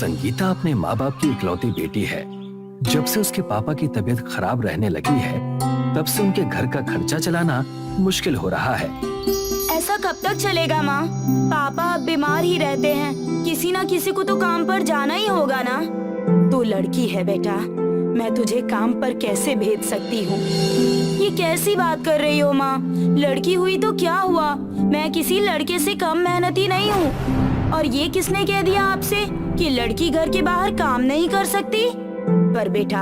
संगीता अपने माँ बाप की इकलौती बेटी है। जब से उसके पापा की तबीयत खराब रहने लगी है, तब से उनके घर का खर्चा चलाना मुश्किल हो रहा है। ऐसा कब तक चलेगा माँ? पापा अब बीमार ही रहते हैं। किसी ना किसी को तो काम पर जाना ही होगा ना। तू लड़की है बेटा, मैं तुझे काम पर कैसे भेज सकती हूँ? ये कैसी बात कर रही हो माँ? लड़की हुई तो क्या हुआ, मैं किसी लड़के से कम मेहनती नहीं हूँ। और ये किसने कह दिया आपसे कि लड़की घर के बाहर काम नहीं कर सकती? पर बेटा,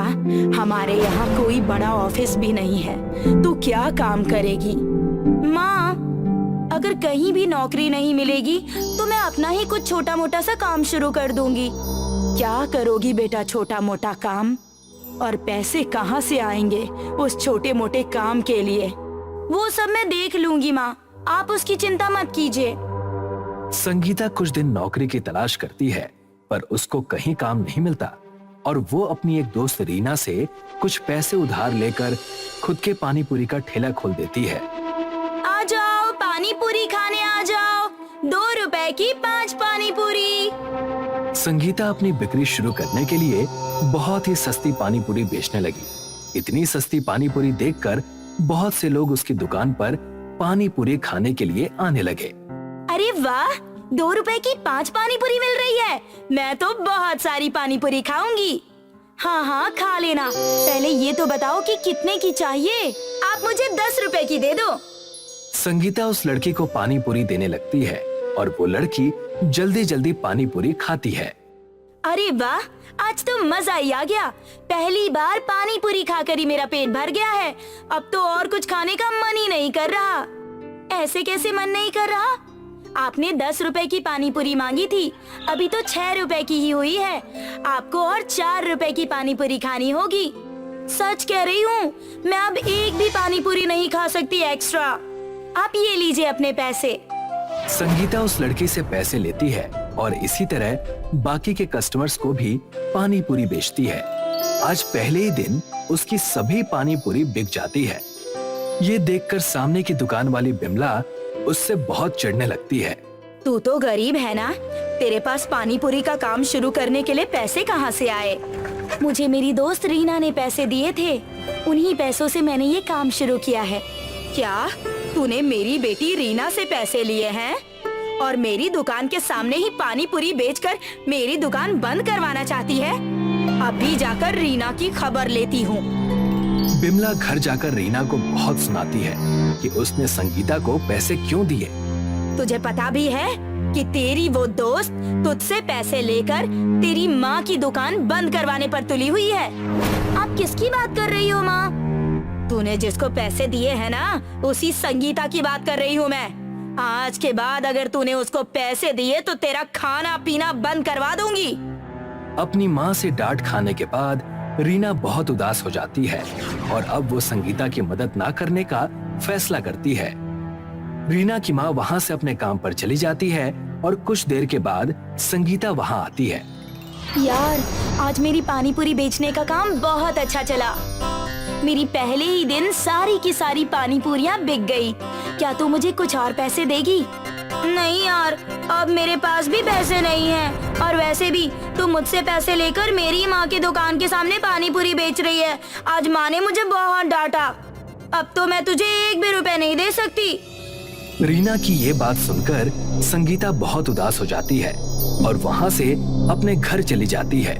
हमारे यहाँ कोई बड़ा ऑफिस भी नहीं है, तू क्या काम करेगी? माँ, अगर कहीं भी नौकरी नहीं मिलेगी तो मैं अपना ही कुछ छोटा मोटा सा काम शुरू कर दूंगी। क्या करोगी बेटा छोटा मोटा काम? और पैसे कहाँ से आएंगे उस छोटे मोटे काम के लिए? वो सब मैं देख लूंगी माँ, आप उसकी चिंता मत कीजिए। संगीता कुछ दिन नौकरी की तलाश करती है, पर उसको कहीं काम नहीं मिलता और वो अपनी एक दोस्त रीना से कुछ पैसे उधार लेकर खुद के पानी पूरी का ठेला खोल देती है। आ जाओ पानी पूरी खाने, आ जाओ, 2 रुपए की 5 पानी पूरी। संगीता अपनी बिक्री शुरू करने के लिए बहुत ही सस्ती पानी पूरी बेचने लगी। इतनी सस्ती पानी पूरी देखकर बहुत से लोग उसकी दुकान पर पानी पूरी खाने के लिए आने लगे। अरे वाह, 2 रुपए की 5 पानी पूरी मिल रही है। मैं तो बहुत सारी पानी पूरी खाऊंगी। हाँ हाँ खा लेना। पहले ये तो बताओ कि कितने की चाहिए? आप मुझे 10 रुपए की दे दो। संगीता उस लड़की को पानी पूरी देने लगती है और वो लड़की जल्दी जल्दी पानी पूरी खाती है। अरे वाह, आज तो मजा ही आ गया। पहली बार पानी पूरी खाकर ही मेरा पेट भर गया है। अब तो और कुछ खाने का मन ही नहीं कर रहा। ऐसे कैसे मन नहीं कर रहा? आपने 10 रुपए की पानी पूरी मांगी थी, अभी तो 6 रुपए की ही हुई है। आपको और 4 रुपए की पानी पूरी खानी होगी। सच कह रही हूँ, मैं अब एक भी पानी पूरी नहीं खा सकती एक्स्ट्रा। आप ये लीजिए अपने पैसे। संगीता उस लड़की से पैसे लेती है और इसी तरह बाकी के कस्टमर्स को भी पानी पूरी बेचती है। आज पहले ही दिन उसकी सभी पानी पूरी बिक जाती है। ये देखकर सामने की दुकान वाली बिमला उससे बहुत चिढ़ने लगती है। तू तो गरीब है ना, तेरे पास पानी पूरी का काम शुरू करने के लिए पैसे कहाँ से आए? मुझे मेरी दोस्त रीना ने पैसे दिए थे, उन्हीं पैसों से मैंने ये काम शुरू किया है। क्या तूने मेरी बेटी रीना से पैसे लिए हैं और मेरी दुकान के सामने ही पानी पूरी बेचकर मेरी दुकान बंद करवाना चाहती है? अभी जाकर रीना की खबर लेती हूँ। बिमला घर जाकर रीना को बहुत सुनाती है कि उसने संगीता को पैसे क्यों दिए। तुझे पता भी है कि तेरी वो दोस्त तुझसे पैसे लेकर तेरी माँ की दुकान बंद करवाने पर तुली हुई है। आप किसकी बात कर रही हो माँ? तूने जिसको पैसे दिए हैं ना, उसी संगीता की बात कर रही हूँ मैं। आज के बाद अगर तूने उसको पैसे दिए तो तेरा खाना पीना बंद करवा दूंगी। अपनी माँ से डांट खाने के बाद रीना बहुत उदास हो जाती है और अब वो संगीता की मदद ना करने का फैसला करती है। रीना की माँ वहाँ से अपने काम पर चली जाती है और कुछ देर के बाद संगीता वहाँ आती है। यार, आज मेरी पानी पूरी बेचने का काम बहुत अच्छा चला। मेरी पहले ही दिन सारी की सारी पानी पूरियाँ बिक गई। क्या तू मुझे कुछ और पैसे देगी? नहीं यार, अब मेरे पास भी पैसे नहीं हैं। और वैसे भी तू मुझसे पैसे लेकर मेरी माँ की दुकान के सामने पानी पूरी बेच रही है। आज माँ ने मुझे बहुत डांटा। अब तो मैं तुझे 1 भी रुपए नहीं दे सकती। रीना की ये बात सुनकर संगीता बहुत उदास हो जाती है और वहाँ से अपने घर चली जाती है।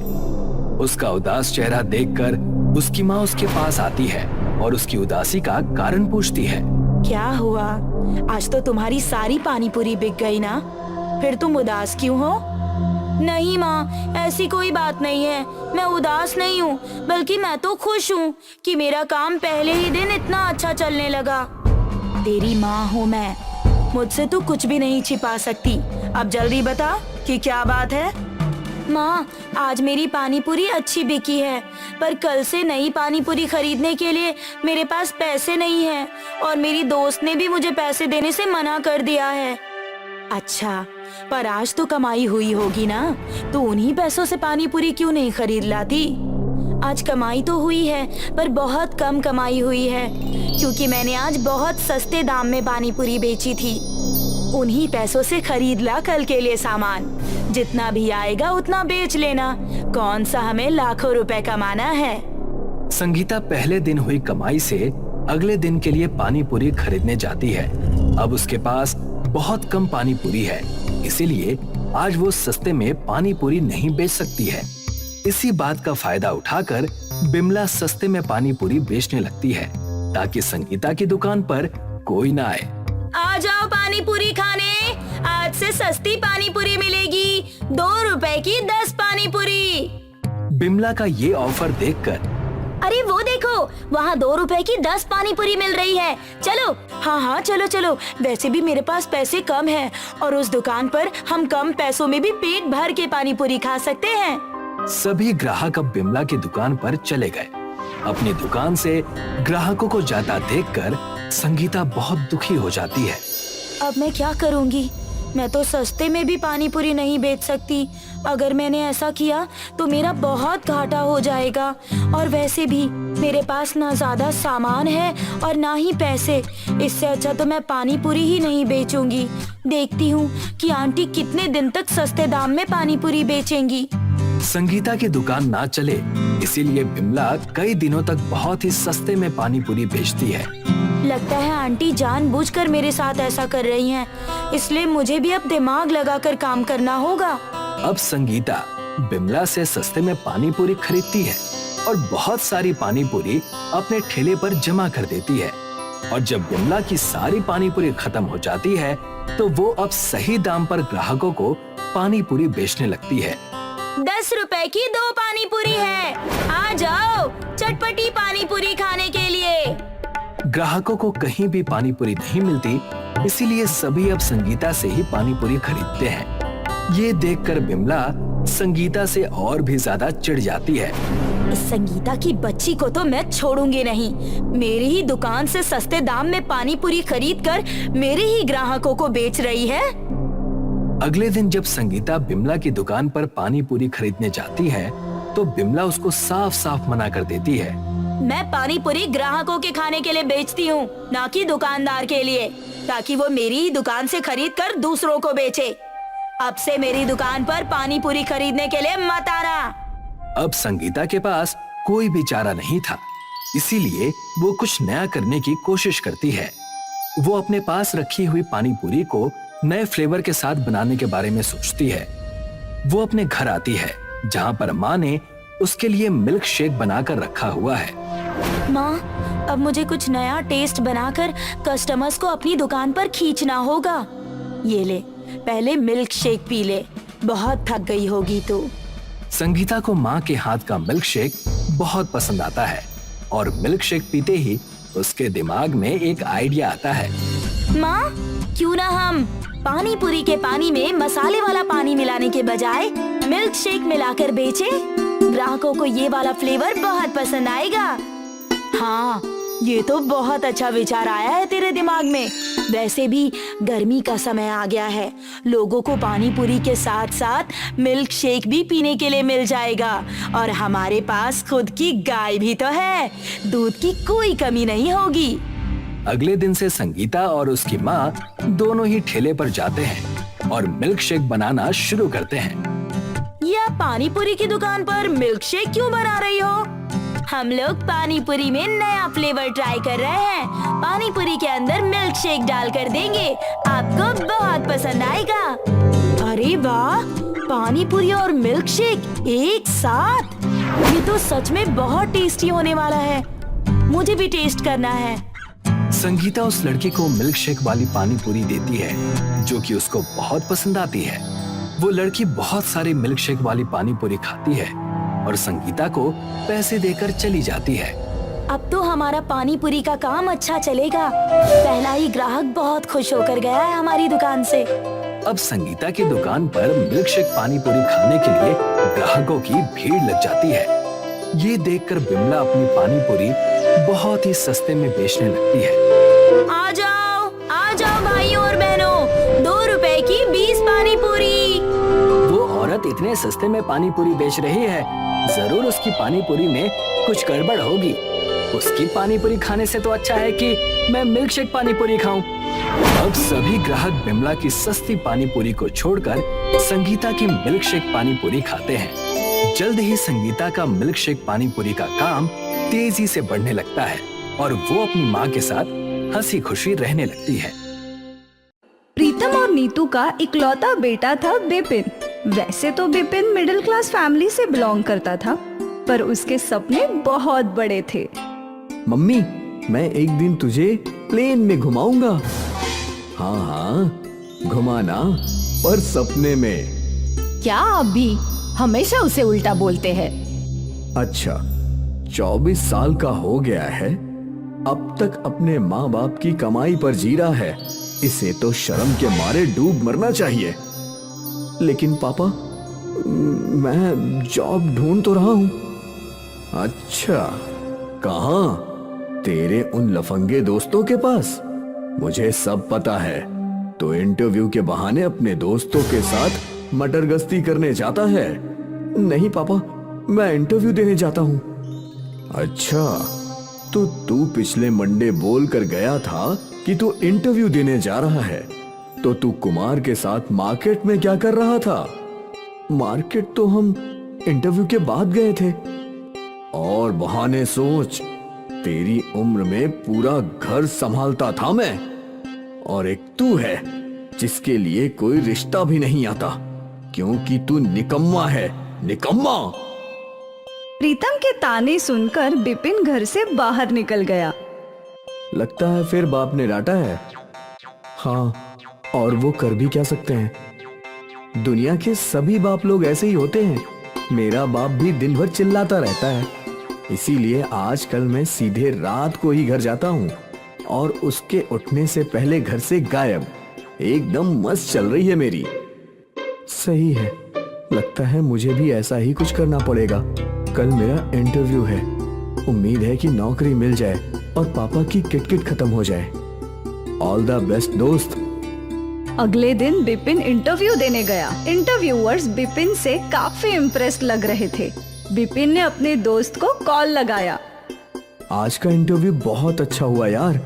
उसका उदास चेहरा देखकर उसकी माँ उसके पास आती है और उसकी उदासी का कारण पूछती है। क्या हुआ? आज तो तुम्हारी सारी पानी पूरी बिक गई ना, फिर तुम उदास क्यों हो? नहीं माँ, ऐसी कोई बात नहीं है। मैं उदास नहीं हूँ, बल्कि मैं तो खुश हूँ कि मेरा काम पहले ही दिन इतना अच्छा चलने लगा। तेरी माँ हूँ मैं, मुझसे तू कुछ भी नहीं छिपा सकती। अब जल्दी बता कि क्या बात है। माँ, आज मेरी पानी पूरी अच्छी बिकी है, पर कल से नई पानी पूरी खरीदने के लिए मेरे पास पैसे नहीं हैं और मेरी दोस्त ने भी मुझे पैसे देने से मना कर दिया है। अच्छा, पर आज तो कमाई हुई होगी ना, तो उन्हीं पैसों से पानी पूरी क्यों नहीं खरीद लाती? आज कमाई तो हुई है, पर बहुत कम कमाई हुई है, क्योंकि मैंने आज बहुत सस्ते दाम में पानी पूरी बेची थी। उन्हीं पैसों से खरीद ला कल के लिए सामान। जितना भी आएगा उतना बेच लेना। कौन सा हमें लाखों रुपए कमाना है। संगीता पहले दिन हुई कमाई से अगले दिन के लिए पानी पूरी खरीदने जाती है। अब उसके पास बहुत कम पानी पूरी है, इसीलिए आज वो सस्ते में पानी पूरी नहीं बेच सकती है। इसी बात का फायदा उठाकर बिमला सस्ते में पानी पूरी बेचने लगती है ताकि संगीता की दुकान पर कोई ना आए। आ जाओ पानी पूरी खाने, आज से सस्ती पानी पूरी मिलेगी। 2 रुपए की 10 पानी पूरी। बिमला का ये ऑफर देखकर अरे वो देखो, वहाँ 2 रुपए की 10 पानी पूरी मिल रही है। चलो। हाँ चलो चलो। वैसे भी मेरे पास पैसे कम हैं और उस दुकान पर हम कम पैसों में भी पेट भर के पानी पूरी खा सकते हैं। सभी ग्राहक अब बिमला की दुकान पर चले गए। अपनी दुकान से ग्राहकों को जाता देखकर संगीता बहुत दुखी हो जाती है। अब मैं क्या करूँगी? मैं तो सस्ते में भी पानी पूरी नहीं बेच सकती। अगर मैंने ऐसा किया तो मेरा बहुत घाटा हो जाएगा और वैसे भी मेरे पास ना ज्यादा सामान है और ना ही पैसे। इससे अच्छा तो मैं पानी पूरी ही नहीं बेचूंगी। देखती हूँ कि आंटी कितने दिन तक सस्ते दाम में पानी पूरी बेचेंगी। संगीता की दुकान ना चले, इसीलिए बिमला कई दिनों तक बहुत ही सस्ते में पानी पूरी बेचती है। लगता है आंटी जानबूझकर मेरे साथ ऐसा कर रही हैं, इसलिए मुझे भी अब दिमाग लगाकर काम करना होगा। अब संगीता बिमला से सस्ते में पानी पूरी खरीदती है और बहुत सारी पानी पूरी अपने ठेले पर जमा कर देती है। और जब बिमला की सारी पानी पूरी खत्म हो जाती है तो वो अब सही दाम पर ग्राहकों को पानी पूरी बेचने लगती है। 10 रुपए की 2 पानी पूरी है, आ जाओ चटपटी पानी पूरी खाने के लिए। ग्राहकों को कहीं भी पानी पूरी नहीं मिलती, इसीलिए सभी अब संगीता से ही पानी पूरी खरीदते हैं। ये देखकर बिमला संगीता से और भी ज्यादा चिढ़ जाती है। इस संगीता की बच्ची को तो मैं छोड़ूंगी नहीं। मेरी ही दुकान से सस्ते दाम में पानी पूरी खरीद कर मेरे ही ग्राहकों को बेच रही है। अगले दिन जब संगीता बिमला की दुकान पर पानी पूरी खरीदने जाती है तो बिमला उसको साफ साफ मना कर देती है। मैं पानी पूरी ग्राहकों के खाने के लिए बेचती हूँ, ना कि दुकानदार के लिए, ताकि वो मेरी ही दुकान से खरीद कर दूसरों को बेचे। अब से मेरी दुकान पर पानी पूरी खरीदने के लिए मत आना। अब संगीता के पास कोई भी चारा नहीं था, इसीलिए वो कुछ नया करने की कोशिश करती है। वो अपने पास रखी हुई पानी पूरी को नए फ्लेवर के साथ बनाने के बारे में सोचती है। वो अपने घर आती है जहाँ पर माँ ने उसके लिए मिल्क शेक बनाकर रखा हुआ है। माँ, अब मुझे कुछ नया टेस्ट बनाकर कस्टमर्स को अपनी दुकान पर खींचना होगा। ये ले, पहले मिल्क शेक पी ले, बहुत थक गई होगी तू। संगीता को माँ के हाथ का मिल्क शेक बहुत पसंद आता है और मिल्क शेक पीते ही उसके दिमाग में एक आइडिया आता है। माँ, क्यों ना हम पानी पूरी के पानी में मसाले वाला पानी मिलाने के बजाय मिल्क शेक मिलाकर बेचें? ग्राहकों को ये वाला फ्लेवर बहुत पसंद आएगा। हाँ, ये तो बहुत अच्छा विचार आया है तेरे दिमाग में। वैसे भी गर्मी का समय आ गया है, लोगों को पानी पूरी के साथ साथ मिल्क शेक भी पीने के लिए मिल जाएगा। और हमारे पास खुद की गाय भी तो है, दूध की कोई कमी नहीं होगी। अगले दिन से संगीता और उसकी माँ दोनों ही ठेले पर जाते हैं और मिल्क शेक बनाना शुरू करते हैं। या पानी पूरी की दुकान पर मिल्क शेक क्यों बना रही हो? हम लोग पानी पूरी में नया फ्लेवर ट्राई कर रहे हैं। पानी पूरी के अंदर मिल्क शेक डाल कर देंगे, आपको बहुत पसंद आएगा। अरे वाह, पानी पूरी और मिल्क शेक एक साथ, ये तो सच में बहुत टेस्टी होने वाला है। मुझे भी टेस्ट करना है। संगीता उस लड़की को मिल्क शेक वाली पानी पूरी देती है जो कि उसको बहुत पसंद आती है। वो लड़की बहुत सारी मिल्क शेक वाली पानी पूरी खाती है और संगीता को पैसे देकर चली जाती है। अब तो हमारा पानी पूरी का काम अच्छा चलेगा। पहला ही ग्राहक बहुत खुश होकर गया है हमारी दुकान से। अब संगीता की दुकान पर मिल्क शेक पानी पूरी खाने के लिए ग्राहकों की भीड़ लग जाती है। ये देखकर बिमला अपनी पानी पूरी बहुत ही सस्ते में बेचने लगती है। आ जाओ भाइयों और बहनों, 2 रुपए की 20 पानी पूरी। वो औरत इतने सस्ते में पानी पूरी बेच रही है, जरूर उसकी पानी पूरी में कुछ गड़बड़ होगी। उसकी पानी पूरी खाने से तो अच्छा है कि मैं मिल्क शेक पानी पूरी खाऊं। अब सभी ग्राहक बिमला की सस्ती पानी पूरी को छोड़कर संगीता की मिल्क शेक पानी पूरी खाते हैं। जल्द ही संगीता का मिल्क शेक पानी पूरी का काम तेजी से बढ़ने लगता है और वो अपनी माँ के साथ हंसी खुशी रहने लगती है। प्रीतम और नीतू का इकलौता बेटा था बिपिन। वैसे तो बिपिन मिडिल क्लास फैमिली से बिलोंग करता था, पर उसके सपने बहुत बड़े थे। मम्मी, मैं एक दिन तुझे प्लेन में घुमाऊंगा। हाँ हाँ, घुमाना, पर सपने में। क्या आप भी हमेशा उसे उल्टा बोलते हैं? अच्छा, 24 साल का हो गया है, अब तक अपने माँ बाप की कमाई पर जी रहा है। इसे तो शर्म के मारे डूब मरना चाहिए। लेकिन पापा, मैं जॉब ढूंढ तो रहा हूं। अच्छा, कहाँ? तेरे उन लफंगे दोस्तों के पास? मुझे सब पता है। तो इंटरव्यू के बहाने अपने दोस्तों के साथ मटर गश्ती करने जाता है। नहीं पापा, मैं इंटरव्यू देने जाता हूँ। अच्छा, तो तू पिछले मंडे बोल कर गया था कि तू इंटरव्यू देने जा रहा है, तो तू कुमार के साथ मार्केट में क्या कर रहा था? मार्केट तो हम इंटरव्यू के बाद गए थे। और बहाने सोच, तेरी उम्र में पूरा घर संभालता था मैं, और एक तू है जिसके लिए कोई रिश्ता भी नहीं आता, क्योंकि तू निकम्मा है, निकम्मा। प्रीतम के ताने सुनकर बिपिन घर से बाहर निकल गया। लगता है फिर बाप ने डांटा है। हाँ, और वो कर भी क्या सकते हैं? दुनिया के सभी बाप लोग ऐसे ही होते हैं। मेरा बाप भी दिन भर चिल्लाता रहता है, इसीलिए आजकल मैं सीधे रात को ही घर जाता हूँ और उसके उठने से पहले घर से गायब। एकदम मस्त चल रही है मेरी। सही है, लगता है मुझे भी ऐसा ही कुछ करना पड़ेगा। कल मेरा इंटरव्यू है, उम्मीद है कि नौकरी मिल जाए और पापा की किटकिट खत्म हो जाए। ऑल द बेस्ट दोस्त। अगले दिन बिपिन इंटरव्यू देने गया। इंटरव्यूअर्स बिपिन से काफी इम्प्रेस्ड लग रहे थे। बिपिन ने अपने दोस्त को कॉल लगाया। आज का इंटरव्यू बहुत अच्छा हुआ यार।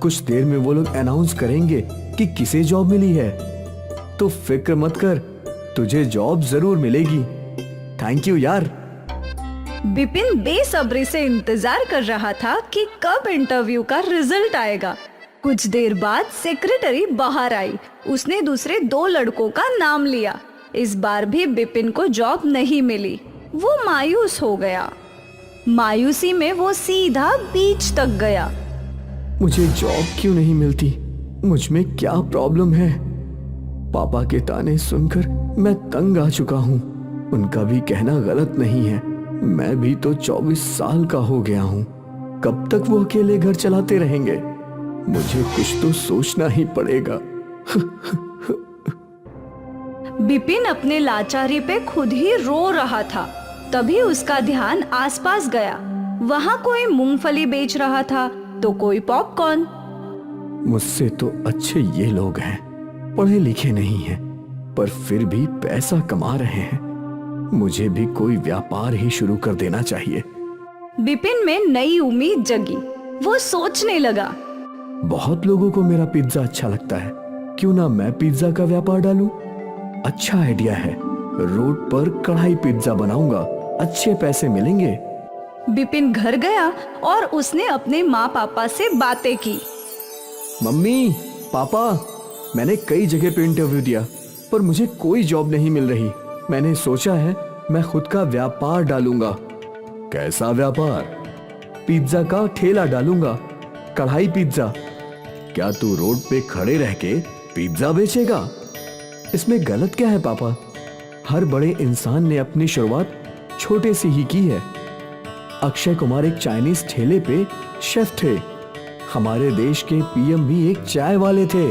कुछ देर में वो लोग अनाउंस करेंगे कि किसे जॉब मिली है, तो फिक्र मत कर, तुझे जॉब जरूर मिलेगी। थैंक यू यार। बिपिन बेसब्री से इंतजार कर रहा था कि कब इंटरव्यू का रिजल्ट आएगा। कुछ देर बाद सेक्रेटरी बाहर आई। उसने दूसरे 2 लड़कों का नाम लिया। इस बार भी बिपिन को जॉब नहीं मिली। वो मायूस हो गया। मायूसी में वो सीधा बीच तक गया। मुझे जॉब क्यों नहीं मिलती? मुझ में क्या प्रॉब्लम है? पापा के ताने सुनकर मैं तंग आ चुका हूँ। उनका भी कहना गलत नहीं है। मैं भी तो 24 साल का हो गया हूँ। कब तक वो अकेले घर चलाते रहेंगे? मुझे कुछ तो सोचना ही पड़ेगा। बिपिन अपने लाचारी पे खुद ही रो रहा था। तभी उसका ध्यान आसपास गया। वहाँ कोई मूंगफली बेच रहा था तो कोई पॉपकॉर्न। मुझसे तो अच्छे ये लोग हैं, पढ़े लिखे नहीं हैं, पर फिर भी पैसा कमा रहे हैं। मुझे भी कोई व्यापार ही शुरू कर देना चाहिए। बिपिन में नई उम्मीद जगी। वो सोचने लगा, बहुत लोगों को मेरा पिज्जा अच्छा लगता है, क्यों ना मैं पिज्जा का व्यापार डालूं? अच्छा आइडिया है। रोड पर कढ़ाई पिज्जा बनाऊंगा, अच्छे पैसे मिलेंगे। बिपिन घर गया और उसने अपने माँ पापा से बातें की। मम्मी, पापा, मैंने कई जगह पे इंटरव्यू दिया, पर मुझे कोई जॉब नहीं मिल रही। मैंने सोचा है मैं खुद का व्यापार डालूंगा। कैसा व्यापार? पिज्जा का ठेला डालूंगा, कढ़ाई पिज्जा। क्या तू रोड पे खड़े रह के पिज्जा बेचेगा? इसमें गलत क्या है पापा? हर बड़े इंसान ने अपनी शुरुआत छोटे से ही की है। अक्षय कुमार एक चाइनीज ठेले पे शेफ थे। हमारे देश के पीएम भी एक चाय वाले थे।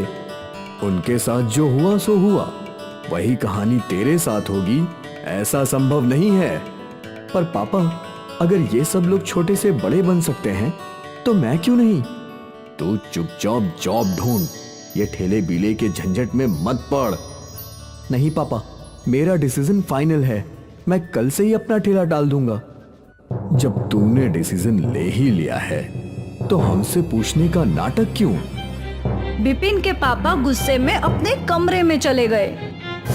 उनके साथ जो हुआ सो हुआ। वही कहानी तेरे साथ होगी ऐसा संभव नहीं है। पर पापा, अगर ये सब लोग छोटे से बड़े बन सकते हैं तो मैं क्यों नहीं? तू चुपचाप जॉब ढूंढ, ये ठेले बीले के झंझट में मत पड़। नहीं पापा, मेरा डिसीजन फाइनल है। मैं कल से ही अपना ठेला डाल दूंगा। जब तूने डिसीजन ले ही लिया है तो हमसे पूछने का नाटक क्यों? बिपिन के पापा गुस्से में अपने कमरे में चले गए।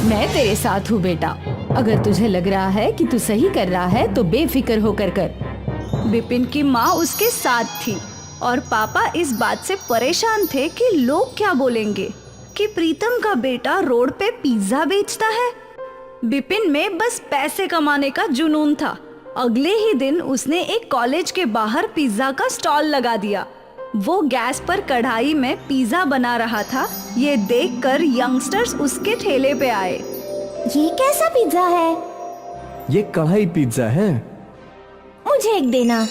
मैं तेरे साथ हूँ बेटा। अगर तुझे लग रहा है कि तू सही कर रहा है तो बेफिक्र होकर कर। बिपिन की माँ उसके साथ थी और पापा इस बात से परेशान थे कि लोग क्या बोलेंगे कि प्रीतम का बेटा रोड पे पिज्जा बेचता है। बिपिन में बस पैसे कमाने का जुनून था। अगले ही दिन उसने एक कॉलेज के बाहर पिज्जा का स्टॉल लगा दिया। वो गैस पर कढ़ाई में पिज्जा बना रहा था। ये देखकर यंगस्टर्स उसके ठेले पे आए। ये कैसा पिज्जा है? ये कढ़ाई पिज्जा है। मुझे एक देना।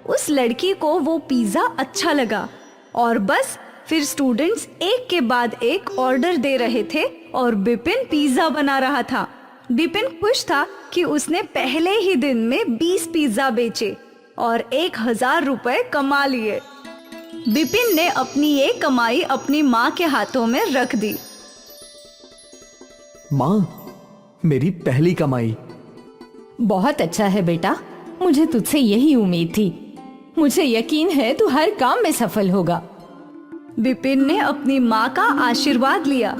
उस लड़की को वो पिज्जा अच्छा लगा और बस फिर स्टूडेंट्स एक के बाद एक ऑर्डर दे रहे थे और बिपिन पिज्जा बना रहा था। बिपिन खुश था कि उसने पहले ही दिन में 20 पिज्जा बेचे और 1000 रुपए कमा लिए। बिपिन ने अपनी ये कमाई अपनी माँ के हाथों में रख दी। माँ, मेरी पहली कमाई। बहुत अच्छा है बेटा, मुझे तुझसे यही उम्मीद थी। मुझे यकीन है तू हर काम में सफल होगा। बिपिन ने अपनी माँ का आशीर्वाद लिया।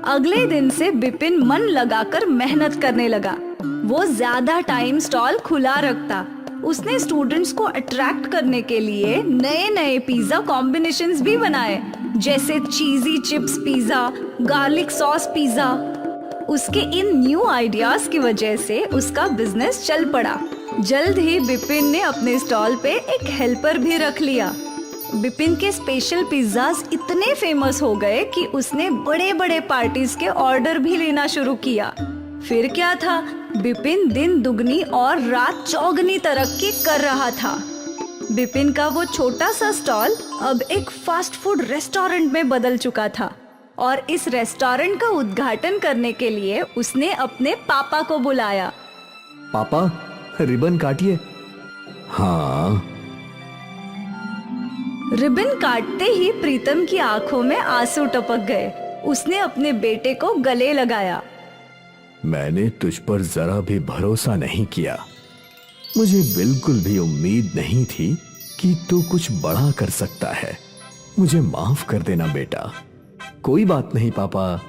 अगले दिन से बिपिन मन लगाकर मेहनत करने लगा। वो ज्यादा टाइम स्टॉल खुला रखता। उसने स्टूडेंट्स को अट्रैक्ट करने के लिए नए नए पिज्जा कॉम्बिनेशंस भी बनाए, जैसे cheesy chips pizza, garlic sauce pizza. उसके इन न्यू आइडियाज की वजह से उसका बिजनेस चल पड़ा। जल्द ही बिपिन ने अपने स्टॉल पे एक हेल्पर भी रख लिया। बिपिन के स्पेशल पिज्जाज इतने फेमस हो गए कि उसने बड़े बड़े पार्टीज के ऑर्डर भी लेना शुरू किया। फिर क्या था, बिपिन दिन दुगनी और रात चौगनी तरक्की कर रहा था। बिपिन का वो छोटा सा स्टॉल अब एक फास्ट फूड रेस्टोरेंट में बदल चुका था और इस रेस्टोरेंट का उद्घाटन करने के लिए उसने अपने पापा को बुलाया। पापा, रिबन काटिए। हाँ। रिबन काटते ही प्रीतम की आंखों में आंसू टपक गए। उसने अपने बेटे को गले लगाया। मैंने तुझ पर जरा भी भरोसा नहीं किया। मुझे बिल्कुल भी उम्मीद नहीं थी कि तू कुछ बड़ा कर सकता है। मुझे माफ कर देना बेटा। कोई बात नहीं पापा,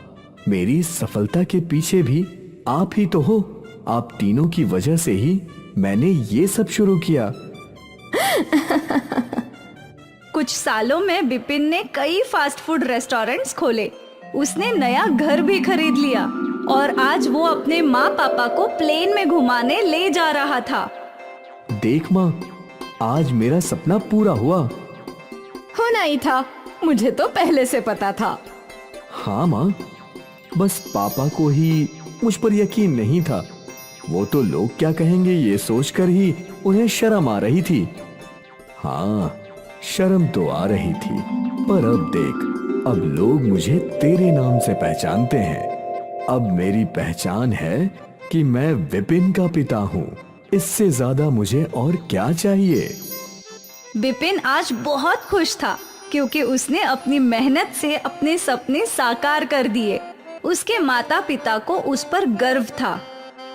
मेरी सफलता के पीछे भी आप ही तो हो। आप तीनों की वजह से ही मैंने ये सब शुरू किया। कुछ सालों में बिपिन ने कई फास्ट फूड रेस्टोरेंट्स खोले। उसने नया घर भी खरीद लिया और आज वो अपने माँ पापा को प्लेन में घुमाने ले जा रहा था। देख माँ, आज मेरा सपना पूरा हुआ। होना ही था, मुझे तो पहले से पता था। हाँ माँ, बस पापा को ही मुझ पर यकीन नहीं था। वो तो लोग क्या कहेंगे ये सोचकर ही उन्हें शर्म आ रही थी। हाँ, शर्म तो आ रही थी, पर अब देख, अब लोग मुझे तेरे नाम से पहचानते हैं। अब मेरी पहचान है कि मैं विपिन का पिता हूँ। इससे ज्यादा मुझे और क्या चाहिए। बिपिन आज बहुत खुश था क्योंकि उसने अपनी मेहनत से अपने सपने साकार कर दिए। उसके माता पिता को उस पर गर्व था।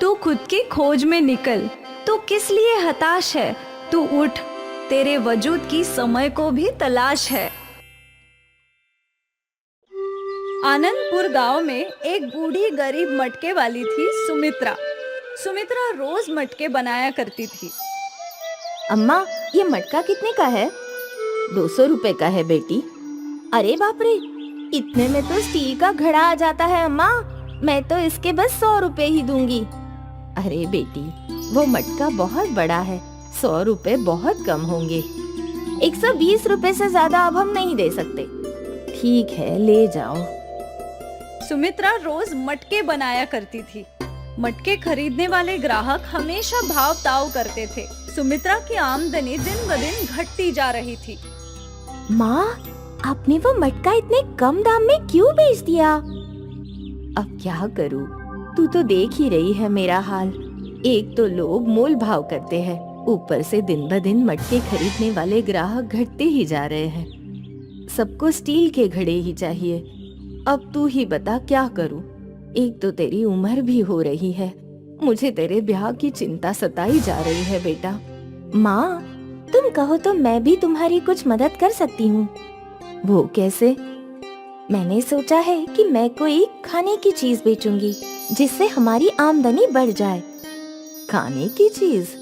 तू खुद की खोज में निकल। तू किस लिए हताश है? तू उठ, तेरे वजूद की समय को भी तलाश है। आनंदपुर गांव में एक बूढ़ी गरीब मटके वाली थी सुमित्रा। सुमित्रा रोज मटके बनाया करती थी। अम्मा, ये मटका कितने का है? 200 रुपए का है बेटी। अरे बाप रे, इतने में तो स्टील का घड़ा आ जाता है अम्मा। मैं तो इसके बस 100 रुपए ही दूंगी। अरे बेटी, वो मटका बहुत बड़ा है, 100 रुपए बहुत कम होंगे। 120 रुपए से ज्यादा अब हम नहीं दे सकते। ठीक है, ले जाओ। सुमित्रा रोज मटके बनाया करती थी। मटके खरीदने वाले ग्राहक हमेशा भाव ताव करते थे। सुमित्रा की आमदनी दिन ब दिन घटती जा रही थी। माँ, आपने वो मटका इतने कम दाम में क्यों बेच दिया? अब क्या करूँ, तू तो देख ही रही है मेरा हाल। एक तो लोग मोल भाव करते हैं, ऊपर से दिन ब दिन मटके खरीदने वाले ग्राहक घटते ही जा रहे हैं। सबको स्टील के घड़े ही चाहिए। अब तू ही बता क्या करूँ। एक तो तेरी उम्र भी हो रही है, मुझे तेरे ब्याह की चिंता सताई जा रही है बेटा। माँ, तुम कहो तो मैं भी तुम्हारी कुछ मदद कर सकती हूँ। वो कैसे? मैंने सोचा है कि मैं कोई खाने की चीज बेचूंगी जिससे हमारी आमदनी बढ़ जाए। खाने की चीज?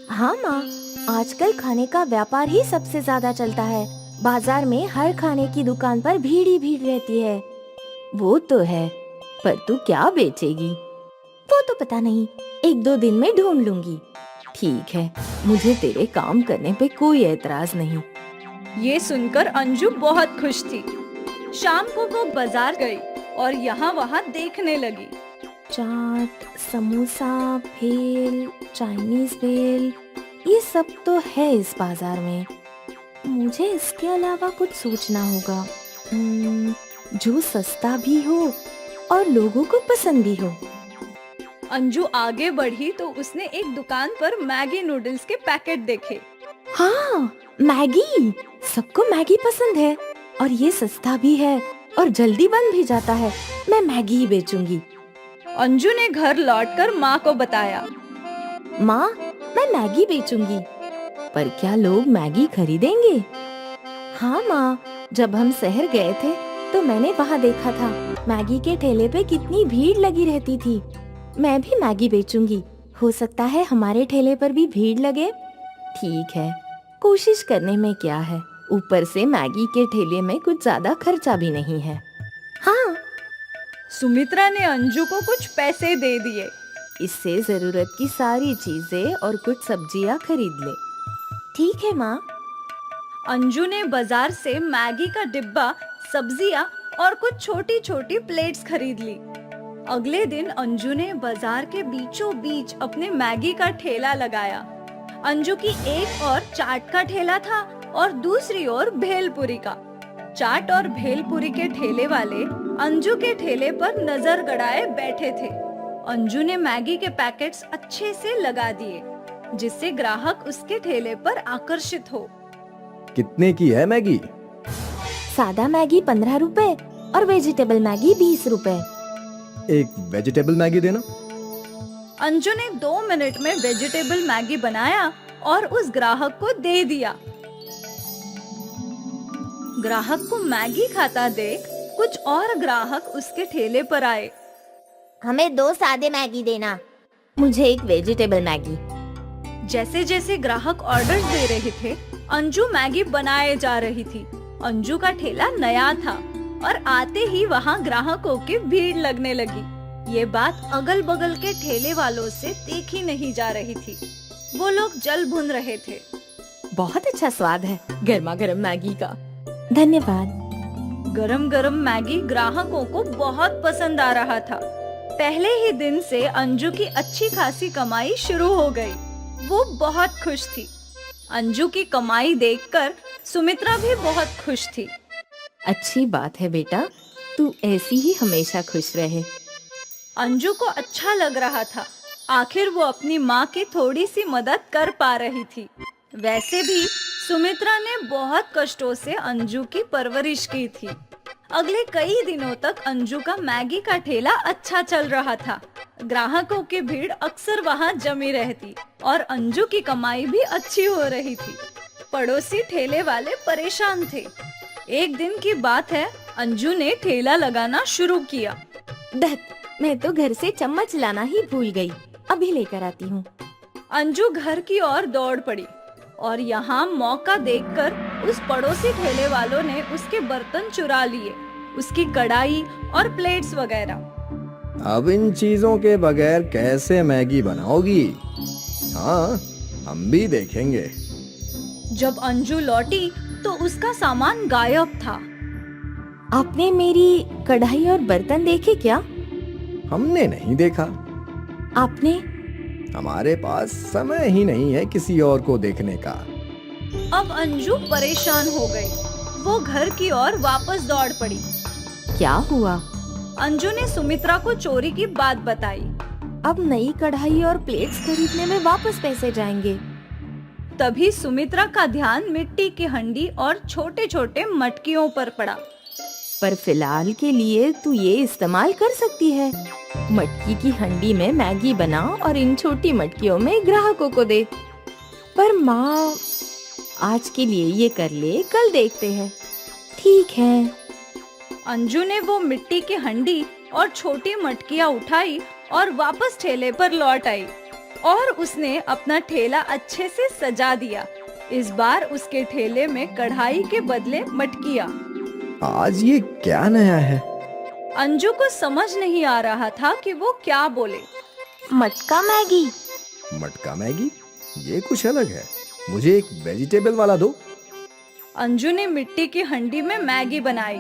हाँ माँ, आजकल खाने का व्यापार ही सबसे ज्यादा चलता है। बाजार में हर खाने की दुकान पर भीड़ ही भीड़ रहती है। वो तो है, पर तू क्या बेचेगी? वो तो पता नहीं, 1-2 दिन में ढूंढ लूंगी। ठीक है, मुझे तेरे काम करने पे कोई एतराज नहीं। ये सुनकर अंजू बहुत खुश थी। शाम को वो बाजार गई और यहाँ वहाँ देखने लगी। चाट, समोसा, भेल, चाइनीज भेल, ये सब तो है इस बाजार में। मुझे इसके अलावा कुछ सोचना होगा, जो सस्ता भी हो और लोगों को पसंद भी हो। अंजू आगे बढ़ी तो उसने एक दुकान पर मैगी नूडल्स के पैकेट देखे। हाँ, मैगी! सबको मैगी पसंद है और ये सस्ता भी है और जल्दी बन भी जाता है। मैं मैगी ही बेचूंगी। अंजू ने घर लौटकर माँ को बताया। माँ, मैं मैगी बेचूंगी, पर क्या लोग मैगी खरीदेंगे? हाँ माँ, जब हम शहर गए थे तो मैंने वहाँ देखा था मैगी के ठेले पे कितनी भीड़ लगी रहती थी। मैं भी मैगी बेचूंगी, हो सकता है हमारे ठेले पर भी भीड़ लगे। ठीक है, कोशिश करने में क्या है, ऊपर से मैगी के ठेले में कुछ ज्यादा खर्चा भी नहीं है। हाँ। सुमित्रा ने अंजू को कुछ पैसे दे दिए। इससे जरूरत की सारी चीजें और कुछ सब्जियाँ खरीद ले। ठीक है माँ। अंजू ने बाजार से मैगी का डिब्बा, सब्जियाँ और कुछ छोटी छोटी प्लेट्स खरीद ली। अगले दिन अंजू ने बाजार के बीचों बीच अपने मैगी का ठेला लगाया। अंजू की एक और चाट का ठेला था और दूसरी ओर भेलपुरी का। चाट और भेलपुरी के ठेले वाले अंजू के ठेले पर नजर गड़ाए बैठे थे। अंजू ने मैगी के पैकेट्स अच्छे से लगा दिए जिससे ग्राहक उसके ठेले पर आकर्षित हो। कितने की है मैगी? सादा मैगी 15 रुपए और वेजिटेबल मैगी 20 रुपए। एक वेजिटेबल मैगी देना। अंजू ने 2 मिनट में वेजिटेबल मैगी बनाया और उस ग्राहक को दे दिया। ग्राहक को मैगी खाता देख कुछ और ग्राहक उसके ठेले पर आए। हमें 2 सादे मैगी देना। मुझे एक वेजिटेबल मैगी। जैसे जैसे ग्राहक ऑर्डर्स दे रहे थे, अंजू मैगी बनाए जा रही थी। अंजू का ठेला नया था और आते ही वहाँ ग्राहकों की भीड़ लगने लगी। ये बात अगल बगल के ठेले वालों से देखी नहीं जा रही थी। वो लोग जल भुन रहे थे। बहुत अच्छा स्वाद है गर्मा गर्म मैगी का। धन्यवाद। गरम गरम मैगी ग्राहकों को बहुत पसंद आ रहा था। पहले ही दिन से अंजू की अच्छी खासी कमाई शुरू हो गई। वो बहुत खुश थी। अंजू की कमाई देखकर सुमित्रा भी बहुत खुश थी। अच्छी बात है बेटा, तू ऐसी ही हमेशा खुश रहे। अंजू को अच्छा लग रहा था। आखिर वो अपनी माँ की थोड़ी सी मदद कर पा रही थी। वैसे भी सुमित्रा ने बहुत कष्टों से अंजू की परवरिश की थी। अगले कई दिनों तक अंजू का मैगी का ठेला अच्छा चल रहा था। ग्राहकों की भीड़ अक्सर वहाँ जमी रहती और अंजू की कमाई भी अच्छी हो रही थी। पड़ोसी ठेले वाले परेशान थे। एक दिन की बात है, अंजू ने ठेला लगाना शुरू किया। दत्त, मैं तो घर से चम्मच लाना ही भूल गई। अभी लेकर आती हूँ। अंजू घर की ओर दौड़ पड़ी और यहाँ मौका देखकर उस पड़ोसी ठेले वालों ने उसके बर्तन चुरा लिए, उसकी कढ़ाई और प्लेट्स वगैरह। अब इन चीजों के बगैर कैसे मैगी बनाओगी? हाँ, हम भी देखेंगे। जब अंजू लौटी तो उसका सामान गायब था। आपने मेरी कढ़ाई और बर्तन देखे क्या? हमने नहीं देखा। आपने? हमारे पास समय ही नहीं है किसी और को देखने का। अब अंजू परेशान हो गई। वो घर की ओर वापस दौड़ पड़ी। क्या हुआ? अंजू ने सुमित्रा को चोरी की बात बताई। अब नई कढ़ाई और प्लेट्स खरीदने में वापस पैसे जाएंगे। तभी सुमित्रा का ध्यान मिट्टी की हंडी और छोटे छोटे मटकियों पर पड़ा। पर फिलहाल के लिए तू ये इस्तेमाल कर सकती है। मटकी की हंडी में मैगी बना और इन छोटी मटकियों में ग्राहकों को दे। पर माँ, आज के लिए ये कर ले, कल देखते हैं। ठीक है। अंजू ने वो मिट्टी की हंडी और छोटी मटकियाँ उठाई और वापस ठेले पर लौट आई और उसने अपना ठेला अच्छे से सजा दिया। इस बार उसके ठेले में कढ़ाई के बदले मटकियाँ। आज ये क्या नया है? अंजू को समझ नहीं आ रहा था कि वो क्या बोले। मटका मैगी। मटका मैगी? ये कुछ अलग है। मुझे एक वेजिटेबल वाला दो। अंजू ने मिट्टी की हंडी में मैगी बनाई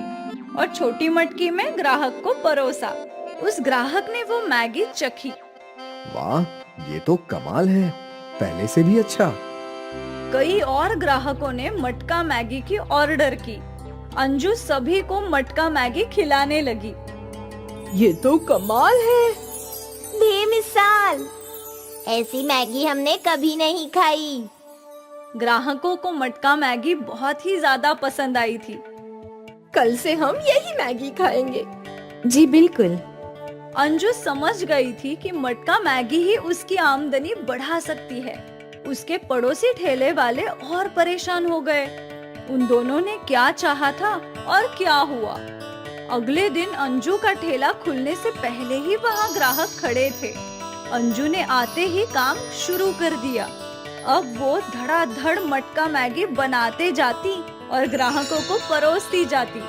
और छोटी मटकी में ग्राहक को परोसा। उस ग्राहक ने वो मैगी चखी। वाह, ये तो कमाल है, पहले से भी अच्छा। कई और ग्राहकों ने मटका मैगी की ऑर्डर की। अंजू सभी को मटका मैगी खिलाने लगी। ये तो कमाल है। बेमिसाल, ऐसी मैगी हमने कभी नहीं खाई। ग्राहकों को मटका मैगी बहुत ही ज्यादा पसंद आई थी। कल से हम यही मैगी खाएंगे। जी बिल्कुल। अंजू समझ गई थी कि मटका मैगी ही उसकी आमदनी बढ़ा सकती है। उसके पड़ोसी ठेले वाले और परेशान हो गए। उन दोनों ने क्या चाहा था और क्या हुआ। अगले दिन अंजू का ठेला खुलने से पहले ही वहाँ ग्राहक खड़े थे। अंजू ने आते ही काम शुरू कर दिया। अब वो धड़ाधड़ मटका मैगी बनाते जाती और ग्राहकों को परोसती जाती।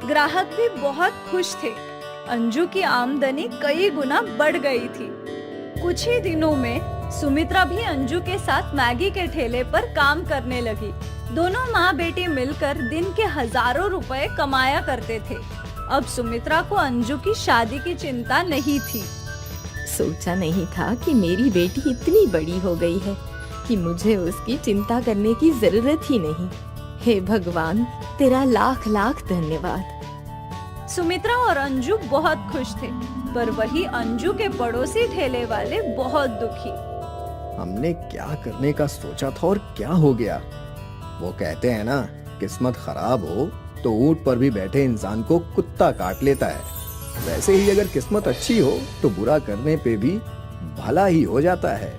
ग्राहक भी बहुत खुश थे। अंजू की आमदनी कई गुना बढ़ गई थी। कुछ ही दिनों में सुमित्रा भी अंजू के साथ मैगी के ठेले पर काम करने लगी। दोनों माँ बेटी मिलकर दिन के हजारों रुपए कमाया करते थे। अब सुमित्रा को अंजू की शादी की चिंता नहीं थी। सोचा नहीं था कि मेरी बेटी इतनी बड़ी हो गई है कि मुझे उसकी चिंता करने की जरूरत ही नहीं। हे भगवान, तेरा लाख लाख धन्यवाद। सुमित्रा और अंजू बहुत खुश थे, पर वही अंजू के पड़ोसी ठेले वाले बहुत दुखी। हमने क्या करने का सोचा था और क्या हो गया। वो कहते हैं ना, किस्मत खराब हो तो ऊंट पर भी बैठे इंसान को कुत्ता काट लेता है। वैसे ही अगर किस्मत अच्छी हो तो बुरा करने पे भी भला ही हो जाता है।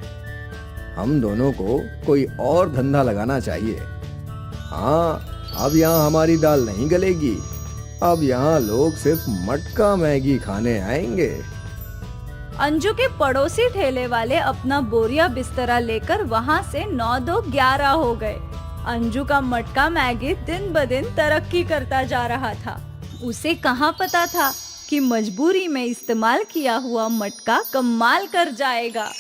हम दोनों को कोई और धंधा लगाना चाहिए। हाँ, अब यहाँ हमारी दाल नहीं गलेगी। अब यहाँ लोग सिर्फ मटका मैगी खाने आएंगे। अंजू के पड़ोसी ठेले वाले अपना बोरिया बिस्तरा लेकर वहाँ से 9-2-11 हो गए। अंजू का मटका मैगी दिन ब दिन तरक्की करता जा रहा था। उसे कहाँ पता था कि मजबूरी में इस्तेमाल किया हुआ मटका कमाल कर जाएगा।